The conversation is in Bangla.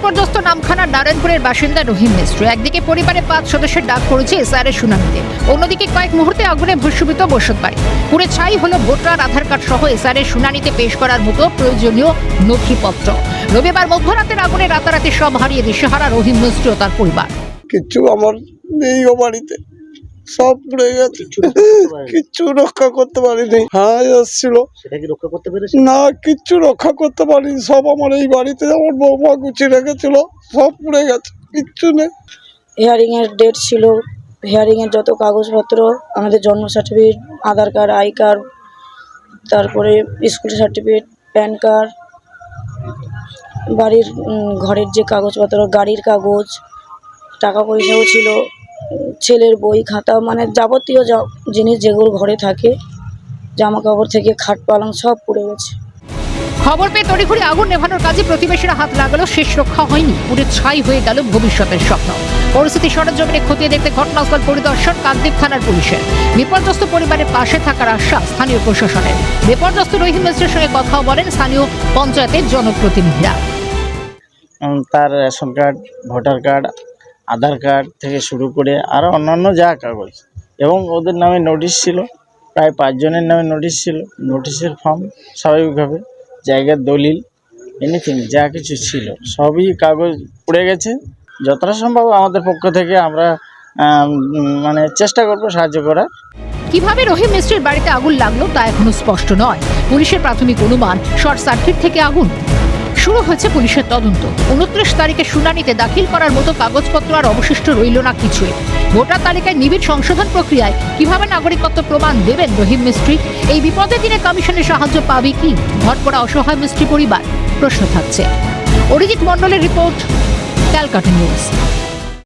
বিপর্যস্ত নামখানার নারায়ণপুরের বাসিন্দা রহিম মিস্ত্রি একদিকে পরিবারের 5 সদস্যের ডাক পড়েছে এসআরের শুনানিতে, অন্যদিকে কয়েক মুহূর্তে আগুনে ভস্মীভূত বসতবাড়ি। পুরে ছাই হলো ভোটার আধার কার্ড সহ এসআরের শুনানিতে পেশ করার মতো প্রয়োজনীয় নথিপত্র। রবিবার মধ্যরাতের আগুনে রাতারাতি সব হারিয়ে দিশেহারা রহিম মিস্ত্রি ও তার পরিবার। কিচ্ছু আমার নেই ও বাড়িতে, সব পুড়ে গেছে, কিচ্ছু রক্ষা করতে পারিনি। হ্যাঁ এসেছিল, সেটা কি রক্ষা করতে পেরেছে? না কিচ্ছু রক্ষা করতে পারিনি। সব আমার এই বাড়িতে আমার বৌমা গুছিয়ে রেখেছিল, সব পুড়ে গেছে, কিচ্ছু নেই। হিয়ারিং এর ডেট ছিল, হিয়ারিং এর যত কাগজপত্র, আমাদের জন্ম certificate, Aadhaar card, I card, তারপরে স্কুল সার্টিফিকেট, প্যান কার্ড, বাড়ির ঘরের যে কাগজপত্র, গাড়ির কাগজ, টাকা পয়সাও ছিল, ছেলের বই খাতা, মানে যাবতীয় জিনিস যেগুলো ঘরে থাকে, জামা কাপড় থেকে খাট পালং সব পুড়ে গেছে। খবর পেয়ে তড়িঘড়ি আগুন নেভানোর কাজে প্রতিবেশীরা হাত লাগালো, শেষ রক্ষা হয়নি, পুড়ে ছাই হয়ে গেল ভবিষ্যতের স্বপ্ন। পরিস্থিতি সরেজমিনে খতিয়ে দেখতে ঘটনাস্থল পরিদর্শন কাকদ্বীপ থানার পুলিশের। বিপর্যস্ত পরিবারের পাশে থাকার আশ্বাস স্থানীয় প্রশাসনের। বিপর্যস্ত রহিম মিস্ত্রির সঙ্গে কথাও বলেন স্থানীয় পঞ্চায়েতের জনপ্রতিনিধিরা। তার রেশন কার্ড, ভোটার কার্ড, আধার কার্ড থেকে শুরু করে আরও অন্যান্য যা কাগজ, এবং ওদের নামে নোটিশ ছিল, প্রায় 5 জনের নামে নোটিশ ছিল। নোটিশের ফর্ম, স্বাভাবিকভাবে জায়গার দলিল, এনিথিং যা কিছু ছিল সবই কাগজ পুড়ে গেছে। যতটা সম্ভব আমাদের পক্ষ থেকে আমরা মানে চেষ্টা করব সাহায্য করার। কিভাবে রহিম মিস্ত্রির বাড়িতে আগুন লাগলো তা এখনো স্পষ্ট নয়। পুলিশের প্রাথমিক অনুমান শর্ট সার্কিট থেকে আগুন। শুরু হয়েছে পুলিশের তদন্ত। 29 তারিখে শুনানিতে দাখিল করার মতো কাগজপত্র আর অবশিষ্ট রইল না কিছুই। ভোটার তালিকায় নিবিড় সংশোধন প্রক্রিয়ায় কিভাবে নাগরিকত্ব প্রমাণ দেবেন রহিম মিস্ত্রি? এই বিপদের দিনে কমিশনের সাহায্য পাবে কি ভটপড়া অসহায় মিস্ত্রি পরিবার? প্রশ্ন থাকছে। অরিজিৎ মণ্ডলের রিপোর্ট, ক্যালকাটা নিউজ।